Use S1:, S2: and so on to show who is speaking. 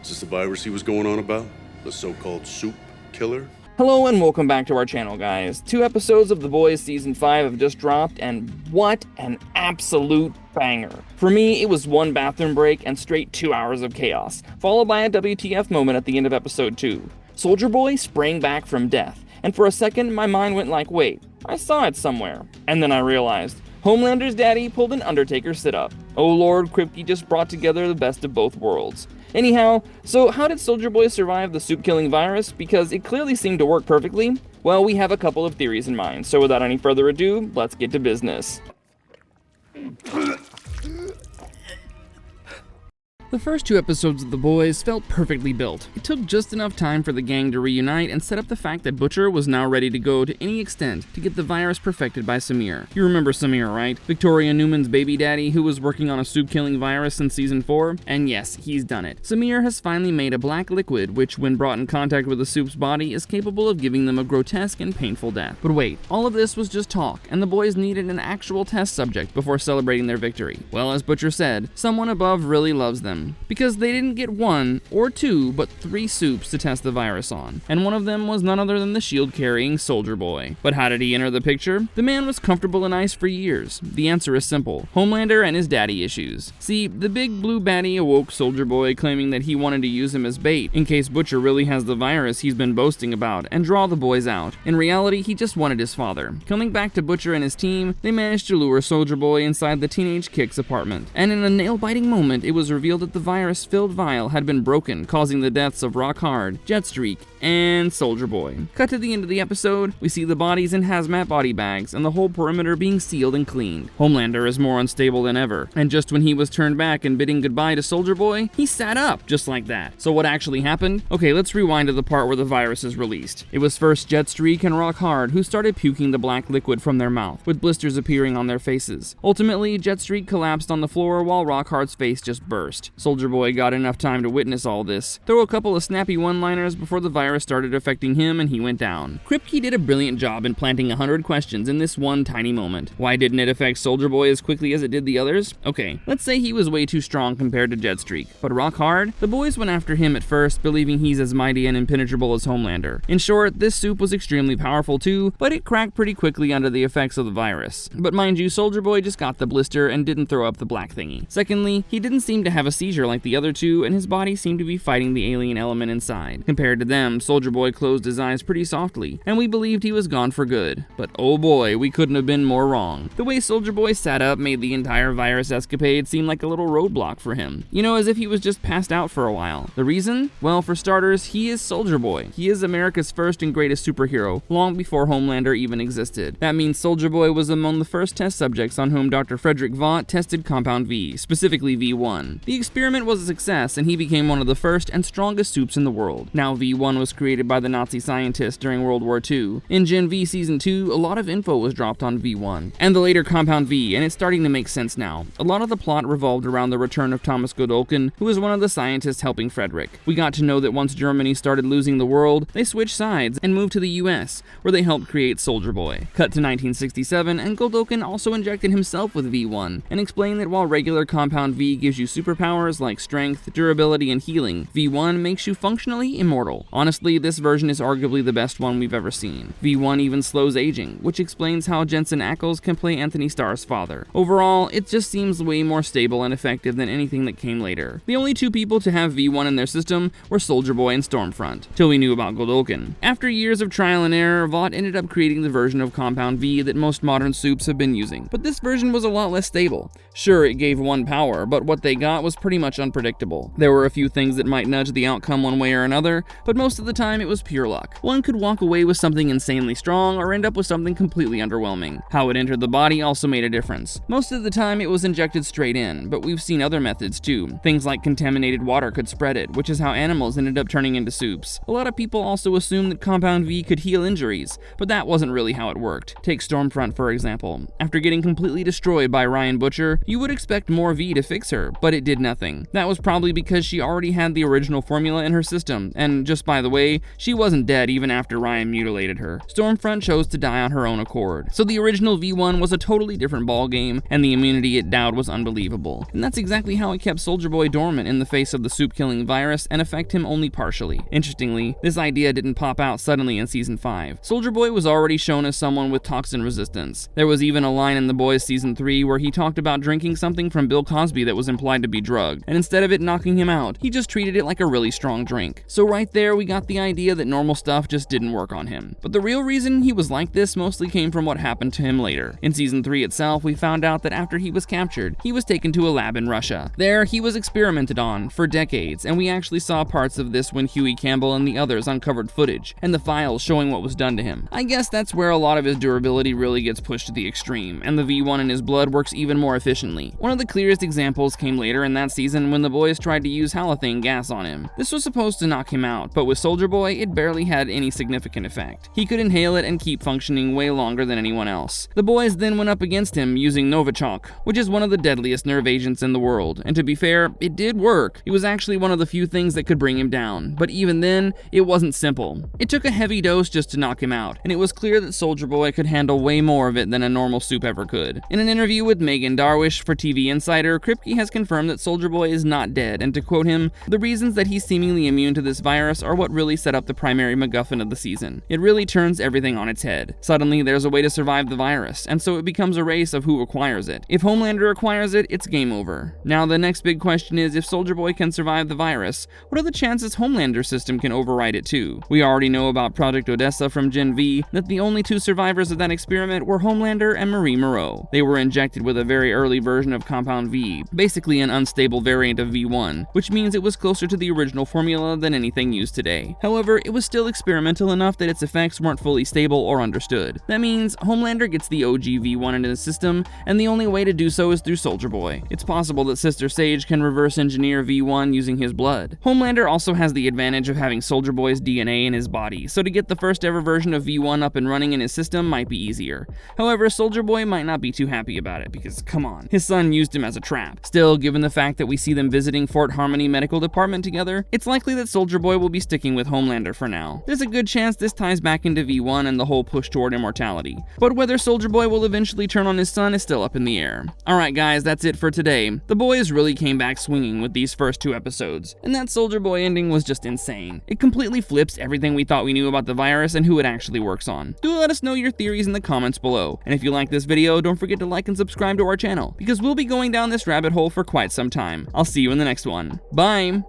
S1: Is this the virus he was going on about? The so-called Supe killer?
S2: Hello and welcome back to our channel, guys. 2 episodes of The Boys Season 5 have just dropped, and what an absolute banger. For me, it was 1 bathroom break and straight 2 hours of chaos, followed by a WTF moment at the end of episode 2. Soldier Boy sprang back from death, and for a second my mind went like, wait, I saw it somewhere. And then I realized, Homelander's daddy pulled an Undertaker sit-up. Oh Lord, Kripke just brought together the best of both worlds. Anyhow, so how did Soldier Boy survive the soup-killing virus? Because it clearly seemed to work perfectly. Well, we have a couple of theories in mind, so without any further ado, let's get to business. The first 2 episodes of The Boys felt perfectly built. It took just enough time for the gang to reunite and set up the fact that Butcher was now ready to go to any extent to get the virus perfected by Samir. You remember Samir, right? Victoria Newman's baby daddy who was working on a soup-killing virus in Season 4? And yes, he's done it. Samir has finally made a black liquid which, when brought in contact with the soup's body, is capable of giving them a grotesque and painful death. But wait, all of this was just talk, and the boys needed an actual test subject before celebrating their victory. Well, as Butcher said, someone above really loves them. Because they didn't get 1 or 2, but 3 soups to test the virus on, and one of them was none other than the shield-carrying Soldier Boy. But how did he enter the picture? The man was comfortable in ice for years. The answer is simple: Homelander and his daddy issues. See, the big blue baddie awoke Soldier Boy, claiming that he wanted to use him as bait in case Butcher really has the virus he's been boasting about, and draw the boys out. In reality, he just wanted his father. Coming back to Butcher and his team, they managed to lure Soldier Boy inside the teenage Kick's apartment, and in a nail-biting moment, it was revealed that the virus-filled vial had been broken, causing the deaths of Rock Hard, Jetstreak, and Soldier Boy. Cut to the end of the episode, we see the bodies in hazmat body bags and the whole perimeter being sealed and cleaned. Homelander is more unstable than ever, and just when he was turned back and bidding goodbye to Soldier Boy, he sat up just like that. So what actually happened? Okay, let's rewind to the part where the virus is released. It was first Jetstreak and Rock Hard who started puking the black liquid from their mouth, with blisters appearing on their faces. Ultimately, Jetstreak collapsed on the floor while Rock Hard's face just burst. Soldier Boy got enough time to witness all this, throw a couple of snappy one-liners before the virus started affecting him and he went down. Kripke did a brilliant job in planting 100 questions in this one tiny moment. Why didn't it affect Soldier Boy as quickly as it did the others? Okay, let's say he was way too strong compared to Jetstreak, but Rock Hard? The boys went after him at first, believing he's as mighty and impenetrable as Homelander. In short, this soup was extremely powerful too, but it cracked pretty quickly under the effects of the virus. But mind you, Soldier Boy just got the blister and didn't throw up the black thingy. Secondly, he didn't seem to have a seizure like the other 2, and his body seemed to be fighting the alien element inside. Compared to them, Soldier Boy closed his eyes pretty softly, and we believed he was gone for good. But oh boy, we couldn't have been more wrong. The way Soldier Boy sat up made the entire virus escapade seem like a little roadblock for him. You know, as if he was just passed out for a while. The reason? Well, for starters, he is Soldier Boy. He is America's first and greatest superhero, long before Homelander even existed. That means Soldier Boy was among the first test subjects on whom Dr. Frederick Vaught tested Compound V, specifically V1. The experiment was a success, and he became one of the first and strongest soups in the world. Now, V1 was created by the Nazi scientists during World War II. In Gen V Season 2, a lot of info was dropped on V1, and the later Compound V, and it's starting to make sense now. A lot of the plot revolved around the return of Thomas Godolkin, who was one of the scientists helping Frederick. We got to know that once Germany started losing the world, they switched sides and moved to the US, where they helped create Soldier Boy. Cut to 1967, and Godolkin also injected himself with V1, and explained that while regular Compound V gives you superpowers like strength, durability, and healing, V1 makes you functionally immortal. Honestly, this version is arguably the best one we've ever seen. V1 even slows aging, which explains how Jensen Ackles can play Anthony Starr's father. Overall, it just seems way more stable and effective than anything that came later. The only 2 people to have V1 in their system were Soldier Boy and Stormfront, till we knew about Godolkin. After years of trial and error, Vaught ended up creating the version of Compound V that most modern soups have been using. But this version was a lot less stable. Sure, it gave 1 power, but what they got was pretty much unpredictable. There were a few things that might nudge the outcome one way or another, but most of the time it was pure luck. One could walk away with something insanely strong or end up with something completely underwhelming. How it entered the body also made a difference. Most of the time it was injected straight in, but we've seen other methods too. Things like contaminated water could spread it, which is how animals ended up turning into soups. A lot of people also assumed that Compound V could heal injuries, but that wasn't really how it worked. Take Stormfront for example. After getting completely destroyed by Ryan Butcher, you would expect more V to fix her, but it did nothing. something. That was probably because she already had the original formula in her system, and just by the way, she wasn't dead even after Ryan mutilated her. Stormfront chose to die on her own accord. So the original V1 was a totally different ballgame, and the immunity it endowed was unbelievable. And that's exactly how it kept Soldier Boy dormant in the face of the Supe-killing virus and affect him only partially. Interestingly, this idea didn't pop out suddenly in Season 5. Soldier Boy was already shown as someone with toxin resistance. There was even a line in The Boys Season 3 where he talked about drinking something from Bill Cosby that was implied to be drugged, and instead of it knocking him out, he just treated it like a really strong drink. So right there, we got the idea that normal stuff just didn't work on him. But the real reason he was like this mostly came from what happened to him later. In Season 3 itself, we found out that after he was captured, he was taken to a lab in Russia. There, he was experimented on for decades, and we actually saw parts of this when Huey Campbell and the others uncovered footage and the files showing what was done to him. I guess that's where a lot of his durability really gets pushed to the extreme, and the V1 in his blood works even more efficiently. One of the clearest examples came later in that season when the boys tried to use halothane gas on him. This was supposed to knock him out, but with Soldier Boy, it barely had any significant effect. He could inhale it and keep functioning way longer than anyone else. The boys then went up against him using Novichok, which is one of the deadliest nerve agents in the world, and to be fair, it did work. It was actually one of the few things that could bring him down, but even then, it wasn't simple. It took a heavy dose just to knock him out, and it was clear that Soldier Boy could handle way more of it than a normal Supe ever could. In an interview with Megan Darwish for TV Insider, Kripke has confirmed that Soldier Boy is not dead, and to quote him, "The reasons that he's seemingly immune to this virus are what really set up the primary MacGuffin of the season. It really turns everything on its head. Suddenly, there's a way to survive the virus, and so it becomes a race of who acquires it. If Homelander acquires it, it's game over. Now, the next big question is, if Soldier Boy can survive the virus, what are the chances Homelander's system can override it too? We already know about Project Odessa from Gen V, that the only two survivors of that experiment were Homelander and Marie Moreau. They were injected with a very early version of Compound V, basically an unstable variant of V1, which means it was closer to the original formula than anything used today. However, it was still experimental enough that its effects weren't fully stable or understood. That means Homelander gets the OG V1 into his system, and the only way to do so is through Soldier Boy. It's possible that Sister Sage can reverse engineer V1 using his blood. Homelander also has the advantage of having Soldier Boy's DNA in his body, so to get the first ever version of V1 up and running in his system might be easier. However, Soldier Boy might not be too happy about it because, come on, his son used him as a trap. Still, given the fact that we see them visiting Fort Harmony Medical Department together, it's likely that Soldier Boy will be sticking with Homelander for now. There's a good chance this ties back into V1 and the whole push toward immortality. But whether Soldier Boy will eventually turn on his son is still up in the air. Alright guys, that's it for today. The boys really came back swinging with these first two episodes, and that Soldier Boy ending was just insane. It completely flips everything we thought we knew about the virus and who it actually works on. Do let us know your theories in the comments below, and if you like this video, don't forget to like and subscribe to our channel, because we'll be going down this rabbit hole for quite some time. I'll see you in the next one. Bye!